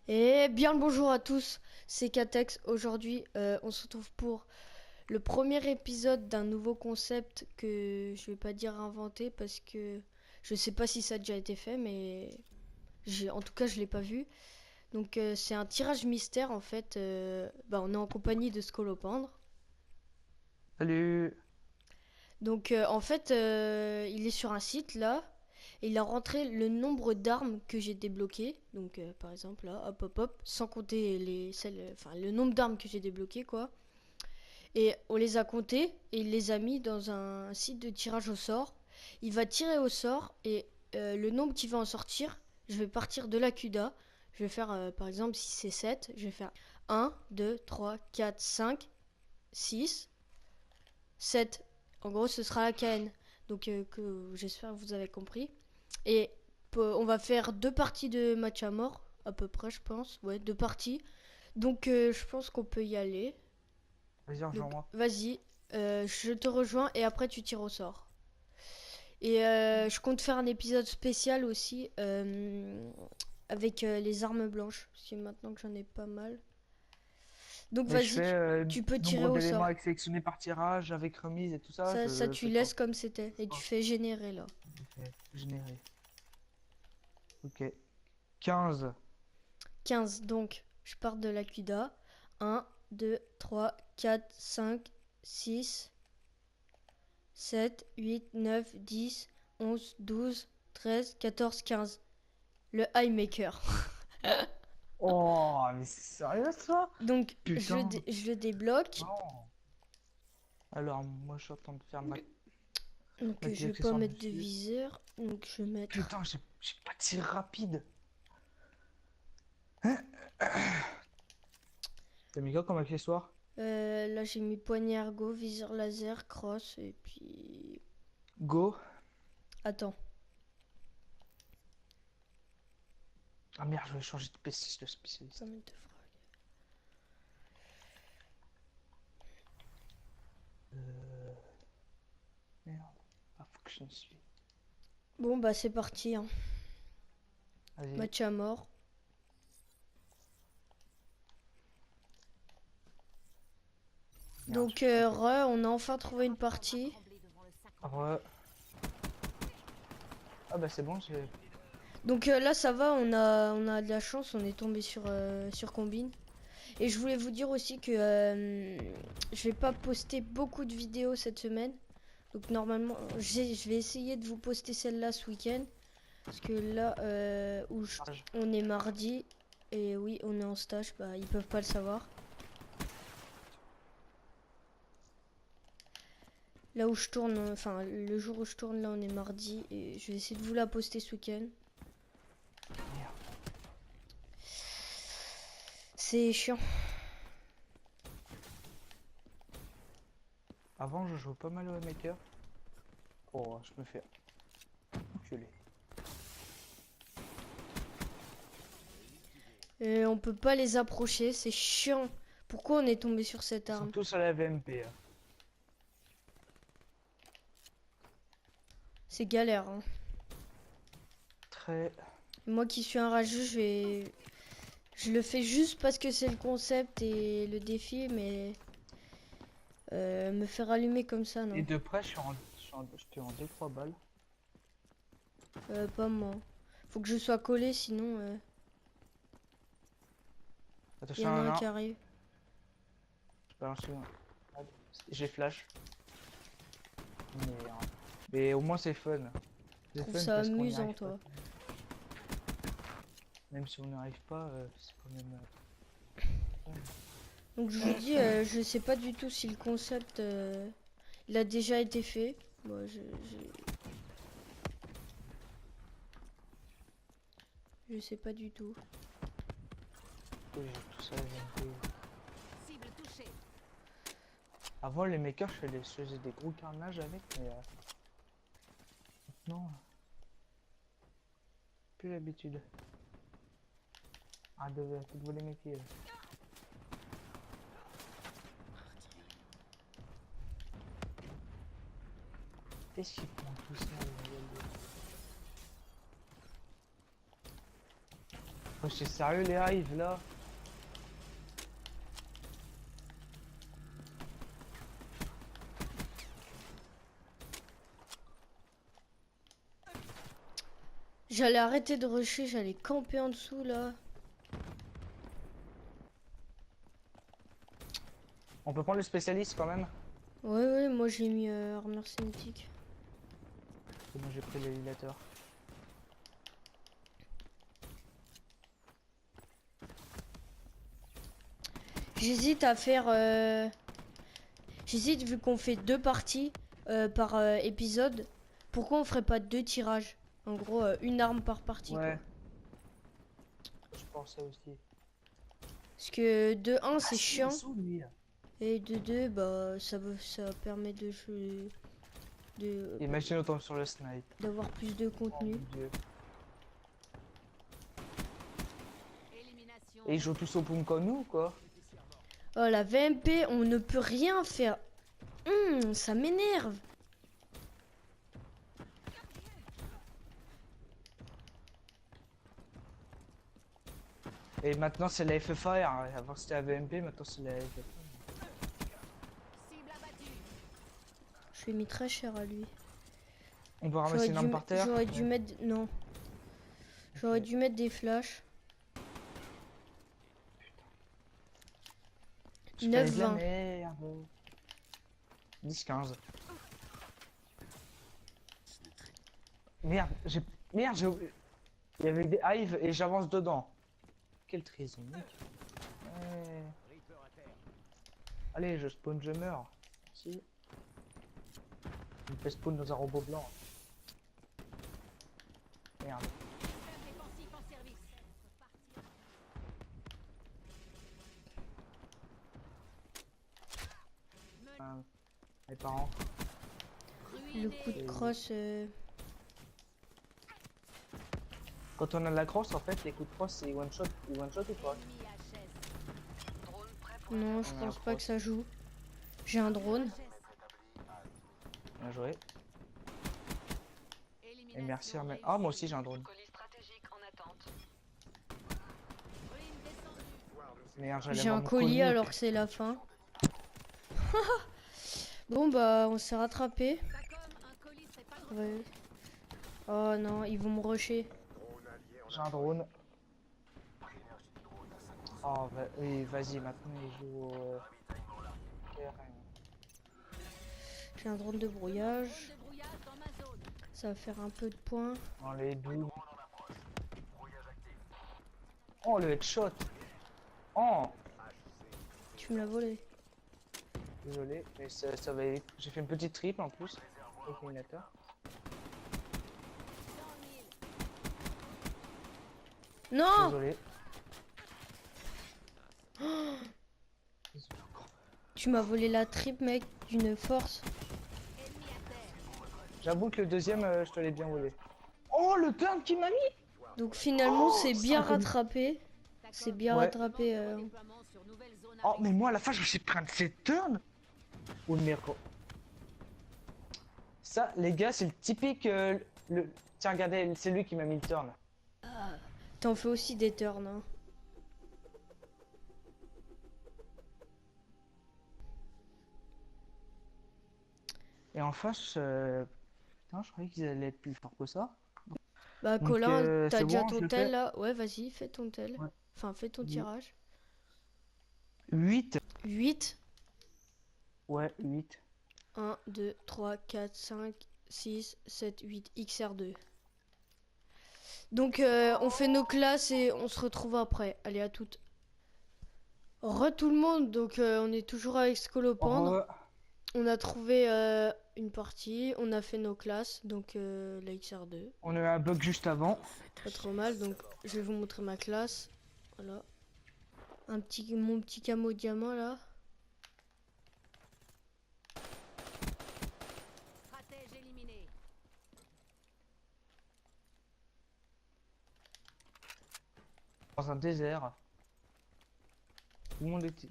Et bien le bonjour à tous, c'est Catex. Aujourd'hui, on se retrouve pour le premier épisode d'un nouveau concept que je vais pas dire inventé parce que je sais pas si ça a déjà été fait, mais en tout cas je l'ai pas vu. Donc c'est un tirage mystère en fait. On est en compagnie de Scolopendre. Salut. Donc en fait, il est sur un site là. Et il a rentré le nombre d'armes que j'ai débloquées. Donc par exemple là, hop hop hop, sans compter le nombre d'armes que j'ai débloquées quoi. Et on les a comptées et il les a mis dans un site de tirage au sort. Il va tirer au sort et le nombre qui va en sortir, je vais partir de la CUDA. Je vais faire par exemple si c'est 7, je vais faire 1, 2, 3, 4, 5, 6, 7. En gros, ce sera la KN. Donc, j'espère que vous avez compris. Et on va faire deux parties de match à mort, à peu près, je pense. Ouais, deux parties. Donc, je pense qu'on peut y aller. Vas-y, Donc, rejoins-moi. vas-y, je te rejoins et après, tu tires au sort. Et je compte faire un épisode spécial aussi avec les armes blanches. Parce que maintenant que j'en ai pas mal. Donc, Mais je vas-y, fais tu peux tirer nombre au d'éléments sort. avec sélectionnés par tirage, avec remise et tout ça. Ça, Je tu fais quoi? laisses comme c'était. Et tu Oh, fais générer là. ok, générer. Ok. 15. 15. Donc, je pars de la cuda. 1, 2, 3, 4, 5, 6, 7, 8, 9, 10, 11, 12, 13, 14, 15. Le high maker. Oh, mais c'est sérieux ça? Donc, Putain. je le débloque. Non. Alors, moi, je suis en train de faire Donc, mettre les je vais pas accessoires mettre de dessus. viseur. Donc, je vais mettre. Putain, j'ai pas de tir rapide. T'as mis quoi comme accessoire? Là, j'ai mis poignée ergo, viseur laser, cross. Et puis. Go. Attends. Ah merde, je vais changer de PC, de Pas spécialiste. mettre de frag. Euh... Merde. Ah, faut que je ne suis. Bon, bah, c'est parti. Hein. Vas-y. Match à mort. Merde, je Donc, me suis trompé. on a enfin trouvé une partie. Re. Ah bah c'est bon, j'ai... Donc là, ça va, on a de la chance, on est tombé sur Combine. Et je voulais vous dire aussi que je vais pas poster beaucoup de vidéos cette semaine. Donc normalement, je vais essayer de vous poster celle-là ce week-end. Parce que là, on est mardi. Et oui, on est en stage, bah ils peuvent pas le savoir. Là où je tourne, enfin le jour où je tourne, là on est mardi. Et je vais essayer de vous la poster ce week-end. Merde. C'est chiant. Avant, je jouais pas mal au maker. Oh, je me fais enculer. Et on peut pas les approcher, c'est chiant. Pourquoi on est tombé sur cette Ils sont arme? tous à la VMP. Hein. C'est galère. Hein. Très... Moi qui suis un rageux, je le fais juste parce que c'est le concept et le défi, mais me faire allumer comme ça, Et non. de près, je suis en 2-3 balles. Pas moi. Faut que je sois collé, sinon il y Attention, en a non, un qui non. arrive. Je balance une. J'ai flash. Merde. Mais au moins, c'est fun. Je C'est trouve fun ça parce qu'on n'y amusant, arrive pas. toi. Même si on n'y arrive pas, c'est quand même fun. Donc je vous dis, je sais pas du tout si le concept il a déjà été fait. Moi, je sais pas du tout. Pourquoi j'ai tout ça à la VMP? Cible touchée. Avant, les makers, je faisais des gros carnages avec, mais non, plus l'habitude. Ah, de voler mes kills. Qu'est-ce qu'ils font tout ça, les gars? Enfin, c'est sérieux les hives là? J'allais arrêter de rusher, j'allais camper en dessous là. On peut prendre le spécialiste quand même? Ouais, ouais, moi j'ai mis armure cinétique. Et moi j'ai pris l'éliminateur. J'hésite à faire. J'hésite, vu qu'on fait 2 parties par épisode, pourquoi on ferait pas 2 tirages? En gros, une arme par partie, quoi. Ouais, je pense ça aussi. Parce que de 1 Ah c'est si, il est chiant, sous lui. et de 2 bah ça permet de jouer. Imagine autant sur le snipe. D'avoir plus de Oh contenu. mon dieu. Élimination. Et ils jouent tous au poum comme nous quoi. Oh la VMP, on ne peut rien faire. Ça m'énerve. Et maintenant c'est la FFR. Avant c'était la VMP, maintenant c'est la FFR. Cible abattue. Je lui ai mis très cher à lui. On peut ramasser une arme par terre. J'aurais dû mettre. Non. J'aurais dû mettre des flashs. Je fais de la 9-20. merde. 10-15. Merde, j'ai oublié. Il y avait des hives et j'avance dedans. Quelle trahison, mec. Ouais. Allez, je spawn, je meurs. Si. Je me fais spawn dans un robot blanc. Merde. Défensif en service. Mes parents. Le coup de crosse. Quand on a la crosse, en fait, les coups de crosse, c'est one shot ou pas? Ennemi HS. Non, je On a pense un pas que cross. ça joue. J'ai un drone. Bien joué. Et Élimination merci Armel. réussie. Ah, moi aussi j'ai un drone. Colis stratégique en attente. Colline descendue. Merde, j'allais J'ai avoir un mon colis colis. alors que c'est la fin. Bon bah on s'est rattrapé. Ça comme un colis serait pas loin. Ouais. Oh non, ils vont me rusher. J'ai un drone. Oh, oui, vas-y, maintenant il joue au. terrain. J'ai un drone de brouillage. Zone de brouillage dans ma zone. Ça va faire un peu de points. Dans les doubles. Oh, le headshot. Oh, Tu me l'as volé. désolé, mais ça va. J'ai fait une petite triple en plus. Avec l'éliminateur. Dans le mille. Non! Désolé. Tu m'as volé la trip, mec, d'une force. Ennemi à terre. J'avoue que le deuxième, je te l'ai bien volé. Oh, le turn qui m'a mis. Donc finalement, c'est bien ça me- rattrapé. C'est bien Ouais. rattrapé. Déploiement sur nouvelle zone Oh, avec- mais moi à la fin, je me suis pris un de ces turns. Oh, merde. Ça, les gars, c'est le typique. Tiens, regardez, c'est lui qui m'a mis le turn. T'en fais aussi des turns, hein. Et en face, putain, je croyais qu'ils allaient être plus forts que ça. Bah Donc, Colin, t'as c'est déjà bon, je ton le tel fais. là? Ouais, vas-y, fais ton tel. Ouais. Enfin, fais ton Oui. tirage. 8. 8. Ouais, 8. 1, 2, 3, 4, 5, 6, 7, 8. XR2. Donc on fait nos classes et on se retrouve après. Allez, à toutes. Re tout le monde, donc on est toujours avec Scolopendre. On a trouvé une partie, on a fait nos classes, donc la XR2. On a eu un bug juste avant. Pas trop mal, donc je vais vous montrer ma classe. Voilà. Mon petit camo diamant là. Stratège éliminé. Dans un désert. Tout le monde est.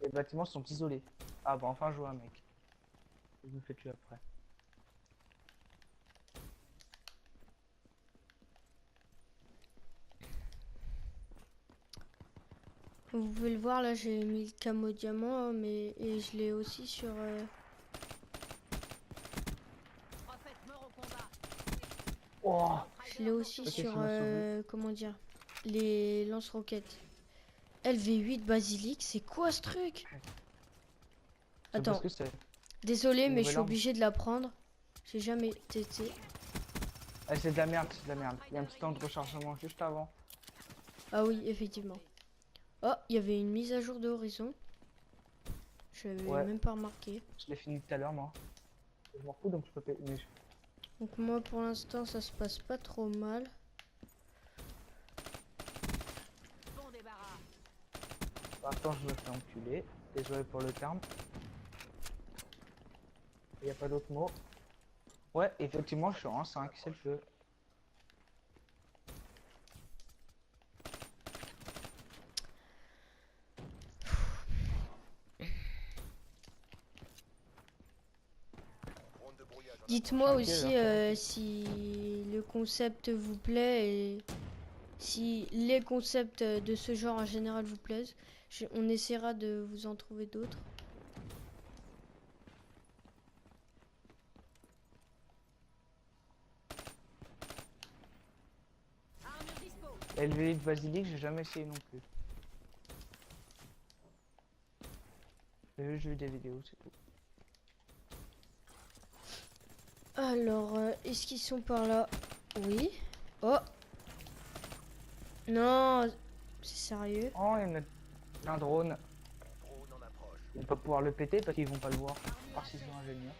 Les bâtiments sont isolés. Ah bah enfin jouer un mec. Je me fais tuer après. Vous pouvez le voir là, j'ai mis le camo diamant, mais et je l'ai aussi sur. Prophète mort au combat. Oh, Je l'ai aussi Ok, sur. tu m'as sauvé. Comment dire? Les lance-roquettes. LV8 basilic, c'est quoi ce truc? c'est parce Attends, que c'est désolé, une mais je nouvelle suis arme. obligée de la prendre. J'ai jamais testé. Ah, c'est de la merde, c'est de la merde. Il y a un petit temps de rechargement juste avant. Ah oui, effectivement. Oh, il y avait une mise à jour de Horizon. Je l'avais Ouais. même pas remarqué. Je l'ai fini tout à l'heure, moi. Je m'en fous, donc je peux payer. Mais Donc moi pour l'instant ça se passe pas trop mal. Bon débarras. pour l'instant, je me fais enculer. Désolé pour le terme. Il n'y a pas d'autre mot. Ouais, effectivement, je suis en 5, c'est le feu. Dites-moi Ok, aussi alors. si le concept vous plaît et si les concepts de ce genre en général vous plaisent. On essaiera de vous en trouver d'autres. Armure dispo. LV de basilic, j'ai jamais essayé non plus. J'ai juste vu des vidéos, c'est tout. Alors, est-ce qu'ils sont par là? Oui. Oh. Non, c'est sérieux. Oh, il y en a un drone. Ils vont pas pouvoir le péter parce qu'ils vont pas le voir. Par s'ils sont ingénieurs.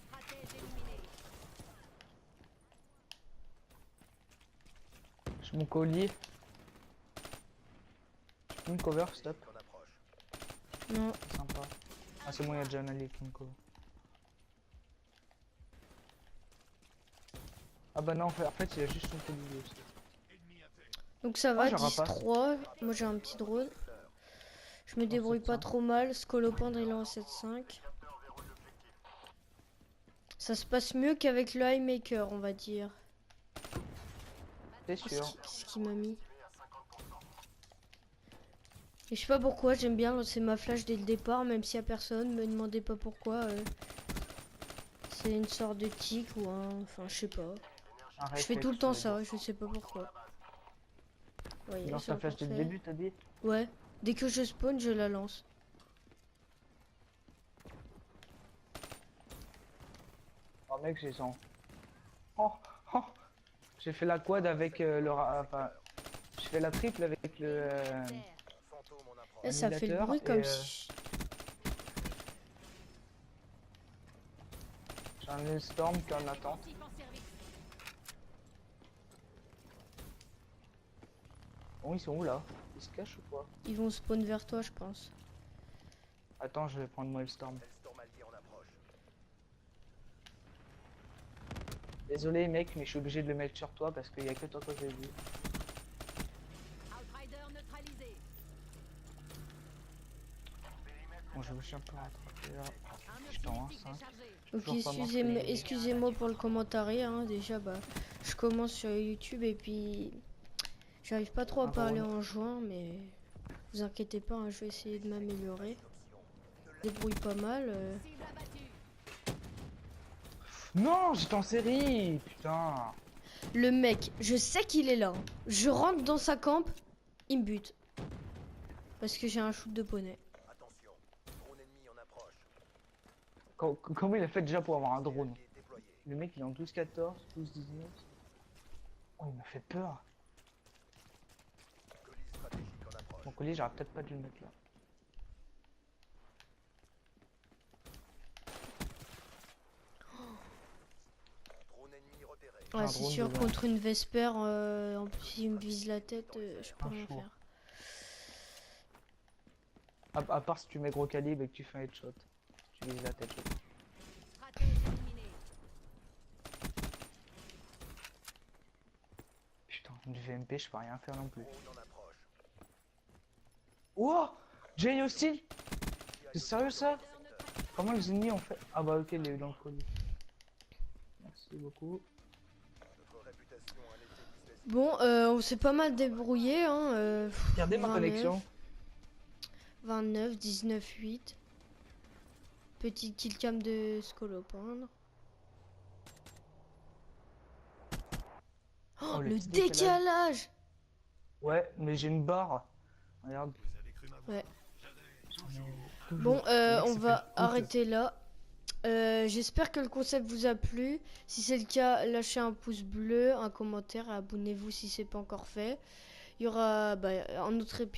Stratège éliminé. J'ai mon colis. Tu peux me cover, stop. Non. C'est sympa. Ah, c'est bon, il y a déjà un allié qui me cover. Ah bah non, en fait, il y a juste son colis aussi. Donc ça va, je rapace. 10-3. Moi j'ai un petit drone. Je me débrouille pas 7-5. trop mal. Scolopendre il est en 7-5. Ça se passe mieux qu'avec le Highmaker, on va dire. C'est sûr. Ce qui m'a mis. Et je sais pas pourquoi, j'aime bien lancer ma flash dès le départ, même s'il y a personne. Me demandez pas pourquoi. C'est une sorte de tic ou un. Enfin, je sais pas. Je fais tout le temps ça, je sais pas pourquoi. Ouais, Il lance la flash dès le début, t'as dit? Ouais, dès que je spawn, je la lance. Oh mec, j'ai 100. Oh, oh. J'ai fait la quad avec enfin, j'ai fait la triple avec le Et ça fait le annihilateur bruit et, comme si. j'ai un storm qui est en attente. Actif en service. Bon, ils sont où là? Ils se cachent ou quoi? Ils vont spawn vers toi, je pense. Attends, je vais prendre moi le storm. Désolé mec, mais je suis obligé de le mettre sur toi parce qu'il y a que toi que j'ai vu. Outrider neutralisé. Bon, je me suis un peu rattrapé là. Armure Je suis en cinétique 1-5. déchargée. Donc Toujours pas marqué les- excusez-moi pour le commentarié, hein. Déjà, bah, je commence sur YouTube et puis j'arrive pas trop à Un parler drone. en jouant, mais vous inquiétez pas, hein, je vais essayer de m'améliorer. Débrouille pas mal. Cible abattue. Non, j'étais en série, putain. Le mec, je sais qu'il est là. Hein. Je rentre dans sa camp, il me bute. Parce que j'ai un shoot de poney. Comment il a fait déjà pour avoir un drone? Le mec il est en 12-14, 12-19. Oh, il m'a fait peur. Mon collier, j'aurais peut-être pas dû le mettre là. Ouais, Un c'est drone sûr, devant. contre une Vesper, en plus il me vise la tête, je peux Un rien four. faire. À part si tu mets gros calibre et que tu fais un headshot. Tu vises la tête. Stratège éliminé. Putain, du VMP, je peux rien faire non plus. Wow, Jay hostile. C'est sérieux ça? Comment les ennemis ont fait? Ah bah ok, il est dans le colis. Merci beaucoup. Bon, on s'est pas mal débrouillé, hein. Regardez ma 29, connexion. 29, 19, 8. Petit killcam de scolopendre. Oh, Oh, le petit décalage! Ouais, mais j'ai une barre. Regarde. Ouais. Toujours. Bon, Le mec on s'est va fait le coup, arrêter là. J'espère que le concept vous a plu. Si c'est le cas, lâchez un pouce bleu, un commentaire et abonnez-vous si c'est pas encore fait. Il y aura,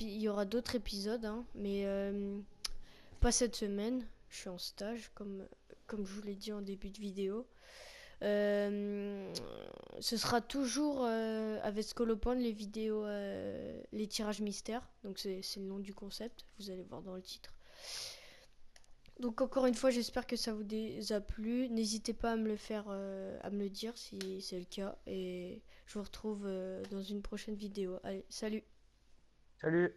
il y aura d'autres épisodes, hein, mais pas cette semaine. Je suis en stage, comme je vous l'ai dit en début de vidéo. Ce sera toujours avec Scolopend les vidéos, les tirages mystères. Donc c'est le nom du concept. Vous allez voir dans le titre. Donc encore une fois, j'espère que ça vous a plu. N'hésitez pas à me le faire, à me le dire si c'est le cas. Et je vous retrouve dans une prochaine vidéo. Allez, salut! Salut.